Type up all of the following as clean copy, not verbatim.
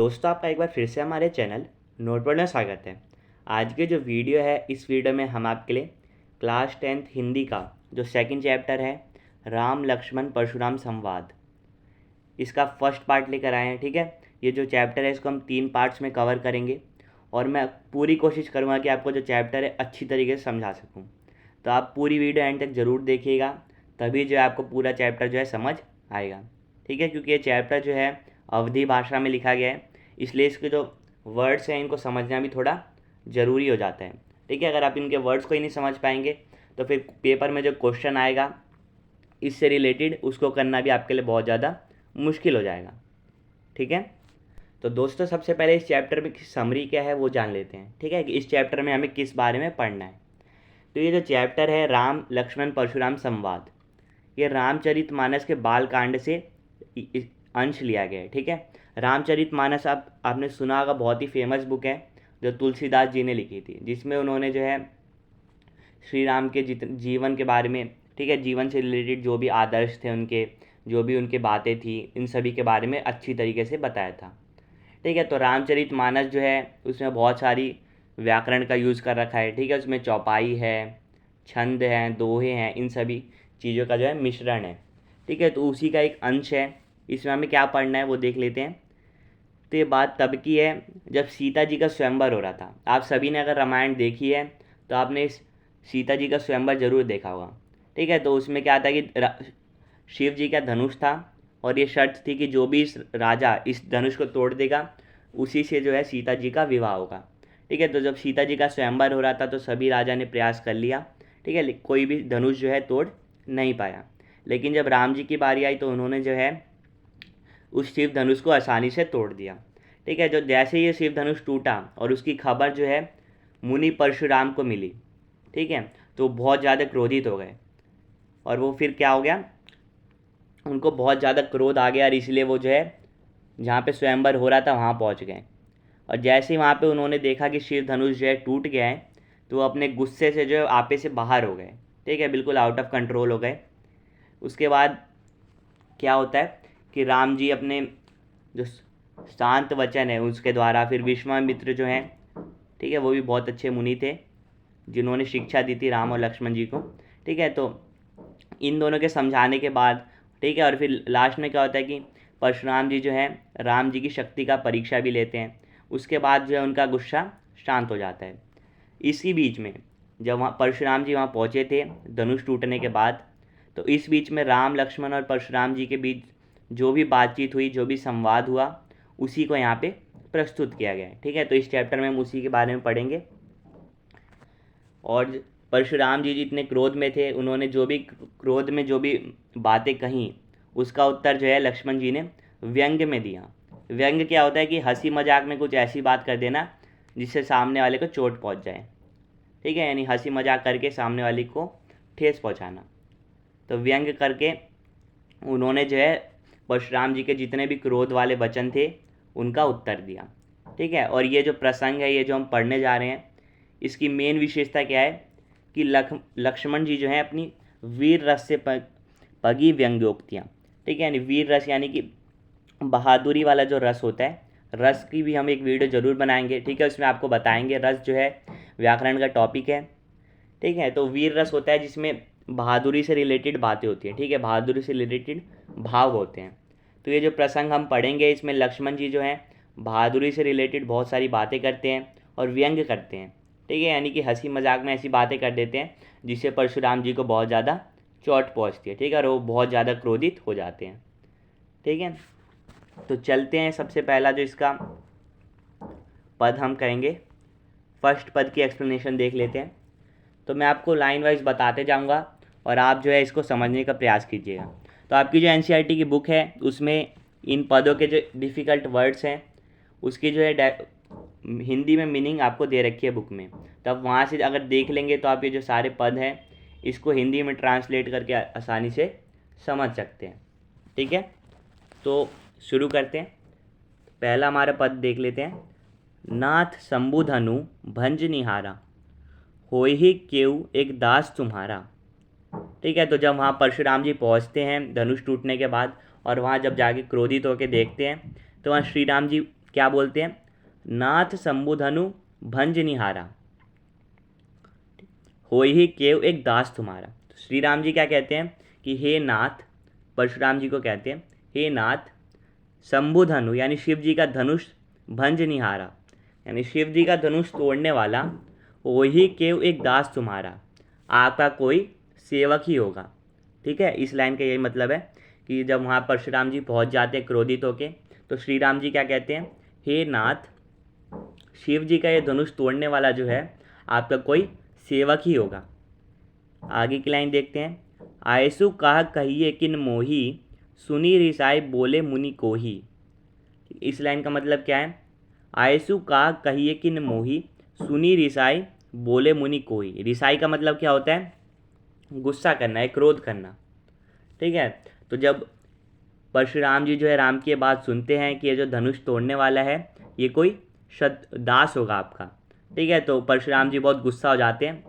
दोस्तों, आपका एक बार फिर से हमारे चैनल नोटबोर्ड में स्वागत है। आज की जो वीडियो है, इस वीडियो में हम आपके लिए क्लास 10th हिंदी का जो सेकंड चैप्टर है, राम लक्ष्मण परशुराम संवाद, इसका फर्स्ट पार्ट लेकर आए हैं। ठीक है, ये जो चैप्टर है इसको हम 3 पार्ट्स में कवर करेंगे और मैं पूरी कोशिश करूँगा कि आपको जो चैप्टर है अच्छी तरीके से समझा सकूँ। तो आप पूरी वीडियो एंड तक ज़रूर देखिएगा, तभी जो है आपको पूरा चैप्टर जो है समझ आएगा। ठीक है, क्योंकि ये चैप्टर जो है अवधी भाषा में लिखा गया है, इसलिए इसके जो वर्ड्स हैं इनको समझना भी थोड़ा ज़रूरी हो जाता है। ठीक है, अगर आप इनके वर्ड्स को ही नहीं समझ पाएंगे तो फिर पेपर में जो क्वेश्चन आएगा इससे रिलेटेड उसको करना भी आपके लिए बहुत ज़्यादा मुश्किल हो जाएगा। ठीक है, तो दोस्तों सबसे पहले इस चैप्टर में समरी क्या है वो जान लेते हैं। ठीक है, कि इस चैप्टर में हमें किस बारे में पढ़ना है। तो ये जो चैप्टर है राम लक्ष्मण परशुराम संवाद, ये रामचरितमानस के बाल कांड से अंश लिया गया है। ठीक है, रामचरितमानस आपने सुना होगा, बहुत ही फेमस बुक है जो तुलसीदास जी ने लिखी थी, जिसमें उन्होंने जो है श्री राम के जीवन के बारे में, ठीक है, जीवन से रिलेटेड जो भी आदर्श थे उनके, जो भी उनके बातें थी, इन सभी के बारे में अच्छी तरीके से बताया था। ठीक है, तो रामचरितमानस जो है उसमें बहुत सारी व्याकरण का यूज़ कर रखा है। ठीक है, उसमें चौपाई है, छंद हैं, दोहे हैं, इन सभी चीज़ों का जो है मिश्रण है। ठीक है, तो उसी का एक अंश है। इसमें हमें क्या पढ़ना है वो देख लेते हैं। तो ये बात तब की है जब सीता जी का स्वयंवर हो रहा था। आप सभी ने अगर रामायण देखी है तो आपने इस सीता जी का स्वयंवर जरूर देखा होगा। ठीक है, तो उसमें क्या था कि शिव जी का धनुष था और ये शर्त थी कि जो भी इस राजा इस धनुष को तोड़ देगा उसी से जो है सीता जी का विवाह होगा। ठीक है, तो जब सीता जी का स्वयंवर हो रहा था तो सभी राजा ने प्रयास कर लिया। ठीक है, कोई भी धनुष जो है तोड़ नहीं पाया। लेकिन जब राम जी की बारी आई तो उन्होंने जो है उस शिव धनुष को आसानी से तोड़ दिया। ठीक है, जो जैसे ये शिव धनुष टूटा और उसकी खबर जो है मुनि परशुराम को मिली, ठीक है, तो बहुत ज़्यादा क्रोधित हो गए और वो फिर क्या हो गया, उनको बहुत ज़्यादा क्रोध आ गया और इसलिए वो जो है जहाँ पे स्वयंवर हो रहा था वहाँ पहुँच गए। और जैसे ही वहाँ पे उन्होंने देखा कि शिव धनुष जो है टूट गया है तो वो अपने गुस्से से जो है आपे से बाहर हो गए। ठीक है, बिल्कुल आउट ऑफ कंट्रोल हो गए। उसके बाद क्या होता है कि राम जी अपने जो शांत वचन है उसके द्वारा, फिर विश्वामित्र जो हैं, ठीक है, वो भी बहुत अच्छे मुनि थे जिन्होंने शिक्षा दी थी राम और लक्ष्मण जी को। ठीक है, तो इन दोनों के समझाने के बाद, ठीक है, और फिर लास्ट में क्या होता है कि परशुराम जी जो है राम जी की शक्ति का परीक्षा भी लेते हैं। उसके बाद जो है उनका गुस्सा शांत हो जाता है। इसी बीच में जब वहाँ परशुराम जी वहाँ पहुँचे थे धनुष टूटने के बाद, तो इस बीच में राम लक्ष्मण और परशुराम जी के बीच जो भी बातचीत हुई, जो भी संवाद हुआ, उसी को यहाँ पे प्रस्तुत किया गया है। ठीक है, तो इस चैप्टर में हम उसी के बारे में पढ़ेंगे। और परशुराम जी जितने क्रोध में थे, उन्होंने जो भी क्रोध में जो भी बातें कहीं, उसका उत्तर जो है लक्ष्मण जी ने व्यंग्य में दिया। व्यंग्य क्या होता है कि हंसी मजाक में कुछ ऐसी बात कर देना जिससे सामने वाले को चोट पहुंच जाए। ठीक है, यानी हंसी मजाक करके सामने वाले को ठेस पहुंचाना। तो व्यंग्य करके उन्होंने जो है परशुराम जी के जितने भी क्रोध वाले वचन थे उनका उत्तर दिया। ठीक है, और ये जो प्रसंग है, ये जो हम पढ़ने जा रहे हैं, इसकी मेन विशेषता क्या है कि लक्ष्मण जी जो हैं अपनी वीर रस से पगी व्यंग्योक्तियाँ, ठीक है, यानी वीर रस यानी कि बहादुरी वाला जो रस होता है, रस की भी हम एक वीडियो ज़रूर बनाएंगे। ठीक है, उसमें आपको बताएंगे, रस जो है व्याकरण का टॉपिक है। ठीक है, तो वीर रस होता है जिसमें बहादुरी से रिलेटेड बातें होती हैं। ठीक है, बहादुरी से रिलेटेड भाव होते हैं। तो ये जो प्रसंग हम पढ़ेंगे इसमें लक्ष्मण जी जो हैं बहादुरी से रिलेटेड बहुत सारी बातें करते हैं और व्यंग्य करते हैं। ठीक है, यानी कि हंसी मजाक में ऐसी बातें कर देते हैं जिससे परशुराम जी को बहुत ज़्यादा चोट पहुंचती है। ठीक है, और वो बहुत ज़्यादा क्रोधित हो जाते हैं। ठीक है, तो चलते हैं। सबसे पहला जो इसका पद हम करेंगे, फर्स्ट पद की एक्सप्लेनेशन देख लेते हैं। तो मैं आपको लाइन वाइज बताते जाऊंगा और आप जो है इसको समझने का प्रयास कीजिएगा। तो आपकी जो एनसीईआरटी की बुक है उसमें इन पदों के जो डिफ़िकल्ट वर्ड्स हैं उसकी जो है हिंदी में मीनिंग आपको दे रखी है बुक में। तो आप वहाँ से अगर देख लेंगे तो आप ये जो सारे पद हैं इसको हिंदी में ट्रांसलेट करके आसानी से समझ सकते हैं। ठीक है, तो शुरू करते हैं। पहला हमारा पद देख लेते हैं। नाथ शंभुधनु भंज निहारा, होई ही केऊ एक दास तुम्हारा। ठीक है, तो जब वहाँ परशुराम जी पहुँचते हैं धनुष टूटने के बाद और वहाँ जब जाके क्रोधित होकर देखते हैं तो वहाँ श्री राम जी क्या बोलते हैं, नाथ शंभुधनु भंज निहारा, होई ही केव एक दास तुम्हारा। तो श्री राम जी क्या कहते हैं कि हे नाथ, परशुराम जी को कहते हैं हे नाथ, शंभुधनु यानी शिव जी का धनुष भंज निहारा, यानी शिव जी का धनुष तोड़ने वाला, वही केव एक दास तुम्हारा, आपका कोई सेवक ही होगा। ठीक है, इस लाइन का यही मतलब है कि जब वहाँ परशुराम जी पहुँच जाते हैं क्रोधित होके, तो श्री राम जी क्या कहते हैं, हे नाथ, शिव जी का ये धनुष तोड़ने वाला जो है आपका कोई सेवक ही होगा। आगे की लाइन देखते हैं, आयसु कहा कहिए किन मोही, सुनी रिसाई बोले मुनि को ही। इस लाइन का मतलब क्या है, आयसु कहा कहिए किन मोही, सुनी रिसाई बोले मुनि को ही। रिसाई का मतलब क्या होता है, गुस्सा करना है, क्रोध करना। ठीक है, तो जब परशुराम जी जो है राम की बात सुनते हैं कि ये जो धनुष तोड़ने वाला है ये कोई दास होगा आपका, ठीक है, तो परशुराम जी बहुत गुस्सा हो जाते हैं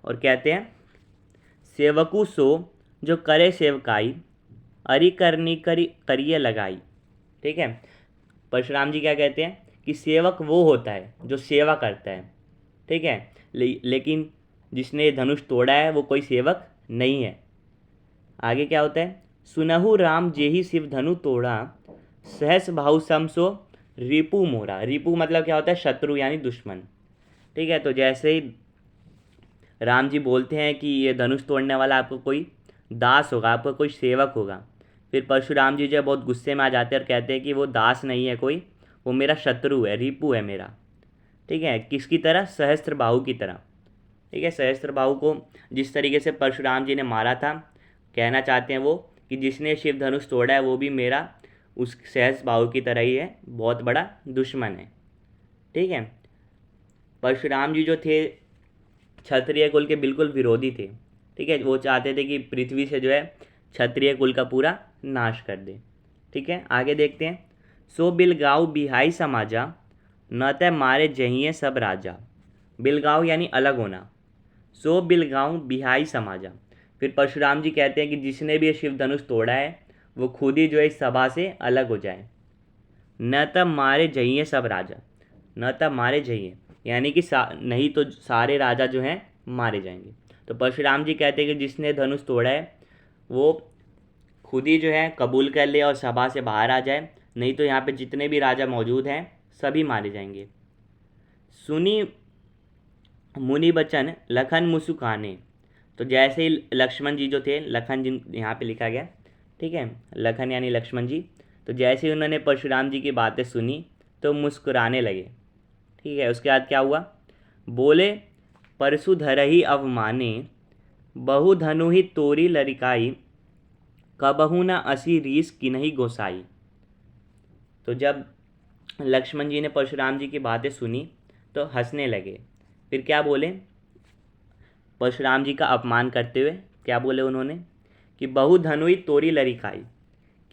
और कहते हैं, सेवकु सो जो करे सेवकाई, अरि करनी करिए लगाई। ठीक है, परशुराम जी क्या कहते हैं कि सेवक वो होता है जो सेवा करता है। ठीक है, लेकिन जिसने ये धनुष तोड़ा है वो कोई सेवक नहीं है। आगे क्या होता है, सुनहु राम जेहि शिव धनु तोड़ा, सहस भाऊ सम सो रिपु मोरा। रिपु मतलब क्या होता है, शत्रु यानी दुश्मन। ठीक है, तो जैसे ही राम जी बोलते हैं कि ये धनुष तोड़ने वाला आपको कोई दास होगा, आपका कोई सेवक होगा, फिर परशुराम जी जो है बहुत गुस्से में आ जाते हैं और कहते हैं कि वो दास नहीं है कोई, वो मेरा शत्रु है, रिपु है मेरा। ठीक है, किसकी तरह, सहस्त्र बाहु की तरह। ठीक है, सहस्त्र बाहु को जिस तरीके से परशुराम जी ने मारा था, कहना चाहते हैं वो कि जिसने शिव धनुष तोड़ा है वो भी मेरा उस सहस्त्र बाहु की तरह ही है, बहुत बड़ा दुश्मन है। ठीक है, परशुराम जी जो थे क्षत्रिय कुल के बिल्कुल विरोधी थे। ठीक है, वो चाहते थे कि पृथ्वी से जो है क्षत्रिय कुल का पूरा नाश कर दे। ठीक है, आगे देखते हैं, सो बिलगाव बिहाई समाजा, न तय मारे जहिए सब राजा। बिलगाव यानी अलग होना, सो बिलगाव बिहाई समाजा। फिर परशुराम जी कहते हैं कि जिसने भी ये शिव धनुष तोड़ा है वो खुद ही जो है इस सभा से अलग हो जाए। न तब मारे जहिए सब राजा, न तब मारे जहिए यानी कि नहीं तो सारे राजा जो हैं मारे जाएंगे। तो परशुराम जी कहते हैं कि जिसने धनुष तोड़ा है वो खुद ही जो है कबूल कर ले और सभा से बाहर आ जाए, नहीं तो यहाँ पे जितने भी राजा मौजूद हैं सभी मारे जाएंगे। सुनी मुनि बचन लखन मुसुकाने। तो जैसे ही लक्ष्मण जी जो थे, लखन जी यहाँ पे लिखा गया, ठीक है, लखन यानी लक्ष्मण जी, तो जैसे ही उन्होंने परशुराम जी की बातें सुनी तो मुस्कुराने लगे। ठीक है, उसके बाद क्या हुआ, बोले परसु धरही अवमाने, बहु धनु ही तोरी लरिकाई, कबहू न असी रीस किन्हीं गोसाई। तो जब लक्ष्मण जी ने परशुराम जी की बातें सुनी तो हंसने लगे। फिर क्या बोले, परशुराम जी का अपमान करते हुए क्या बोले उन्होंने कि बहु धनुई तोरी लरिकाई,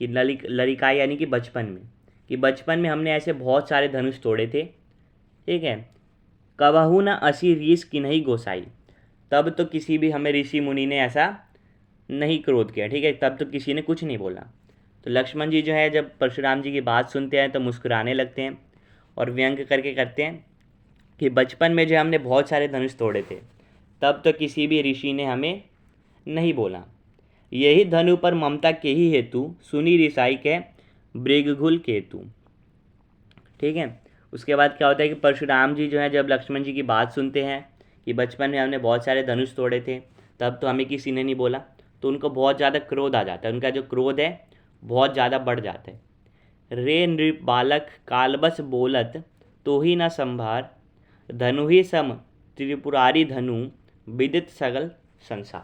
कि लरिकाई यानी कि बचपन में, कि बचपन में हमने ऐसे बहुत सारे धनुष तोड़े थे। ठीक है, कबहू न असी रीस किन्हीं गोसाई, तब तो किसी भी हमें ऋषि मुनि ने ऐसा नहीं क्रोध किया। ठीक है, तब तो किसी ने कुछ नहीं बोला। तो लक्ष्मण जी जो है जब परशुराम जी की बात सुनते हैं तो मुस्कुराने लगते हैं और व्यंग करके करते हैं कि बचपन में जो हमने बहुत सारे धनुष तोड़े थे तब तो किसी भी ऋषि ने हमें नहीं बोला, यही धनु पर ममता के ही हेतु, सुनी रिसाई के मृगघुल केतु। ठीक है, उसके बाद क्या होता है कि परशुराम जी जो है जब लक्ष्मण जी की बात सुनते हैं कि बचपन में हमने बहुत सारे धनुष तोड़े थे तब तो हमें किसी ने नहीं बोला, तो उनको बहुत ज़्यादा क्रोध आ जाता है, उनका जो क्रोध है बहुत ज़्यादा बढ़ जाता है। रे नृप बालक कालबस बोलत, तो ही न संभार, धनु ही सम त्रिपुरारी धनु, विदित सगल संसार।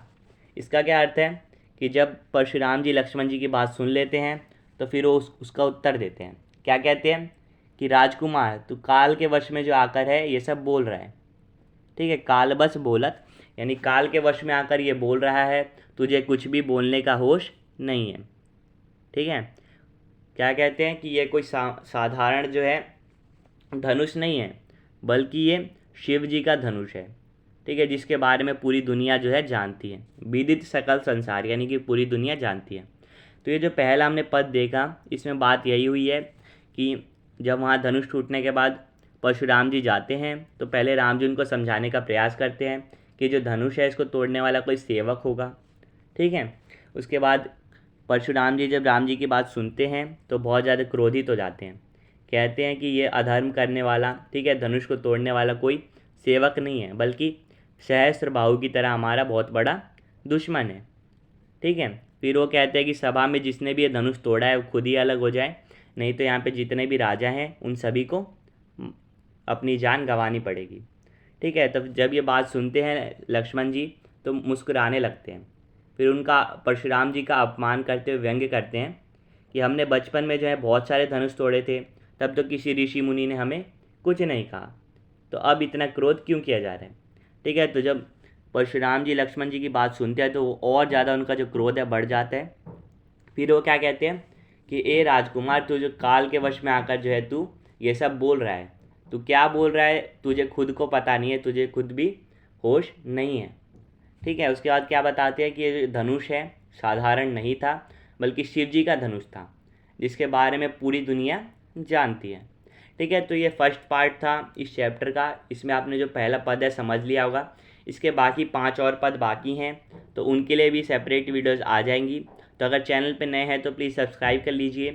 इसका क्या अर्थ है कि जब परशुराम जी लक्ष्मण जी की बात सुन लेते हैं तो फिर वो उसका उत्तर देते हैं। क्या कहते हैं कि राजकुमार तू काल के वश में जो आकर है ये सब बोल रहा है। ठीक है, कालबस बोलत यानी काल के वश में आकर ये बोल रहा है, तुझे कुछ भी बोलने का होश नहीं है। ठीक है, क्या कहते हैं कि ये कोई साधारण जो है धनुष नहीं है, बल्कि ये शिव जी का धनुष है। ठीक है, जिसके बारे में पूरी दुनिया जो है जानती है, विदित सकल संसार यानी कि पूरी दुनिया जानती है। तो ये जो पहला हमने पद देखा इसमें बात यही हुई है कि जब वहाँ धनुष टूटने के बाद परशुराम जी जाते हैं तो पहले राम जी उनको समझाने का प्रयास करते हैं कि जो धनुष है इसको तोड़ने वाला कोई सेवक होगा, ठीक है। उसके बाद परशुराम जी जब राम जी की बात सुनते हैं तो बहुत ज़्यादा क्रोधित हो जाते हैं, कहते हैं कि ये अधर्म करने वाला, ठीक है, धनुष को तोड़ने वाला कोई सेवक नहीं है, बल्कि सहस्त्रबाहु की तरह हमारा बहुत बड़ा दुश्मन है, ठीक है। फिर वो कहते हैं कि सभा में जिसने भी ये धनुष तोड़ा है वो खुद ही अलग हो जाए, नहीं तो यहाँ पे जितने भी राजा हैं उन सभी को अपनी जान गंवानी पड़ेगी, ठीक है। तब जब ये बात सुनते हैं लक्ष्मण जी तो मुस्कुराने लगते हैं। फिर उनका परशुराम जी का अपमान करते हुए व्यंग्य करते हैं कि हमने बचपन में जो है बहुत सारे धनुष तोड़े थे, तब तो किसी ऋषि मुनि ने हमें कुछ नहीं कहा, तो अब इतना क्रोध क्यों किया जा रहा है, ठीक है। तो जब परशुराम जी लक्ष्मण जी की बात सुनते हैं तो वो और ज़्यादा उनका जो क्रोध है बढ़ जाता है। फिर वो क्या कहते हैं कि ए राजकुमार, तू जो काल के वश में आकर जो है तू ये सब बोल रहा है, तू क्या बोल रहा है, तुझे खुद को पता नहीं है, तुझे खुद भी होश नहीं है, ठीक है। उसके बाद क्या बताते हैं कि ये जो धनुष है साधारण नहीं था, बल्कि शिव जी का धनुष था, जिसके बारे में पूरी दुनिया जानती है, ठीक है। तो ये फर्स्ट पार्ट था इस चैप्टर का। इसमें आपने जो पहला पद है समझ लिया होगा। इसके बाकी 5 और पद बाकी हैं, तो उनके लिए भी सेपरेट वीडियोज़ आ जाएंगी। तो अगर चैनल पे नए हैं तो प्लीज़ सब्सक्राइब कर लीजिए,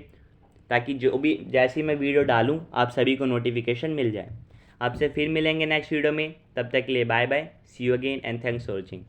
ताकि जो भी जैसी मैं वीडियो डालूँ आप सभी को नोटिफिकेशन मिल जाए। आपसे फिर मिलेंगे नेक्स्ट वीडियो में, तब तक के लिए bye bye, see you again and thanks for watching.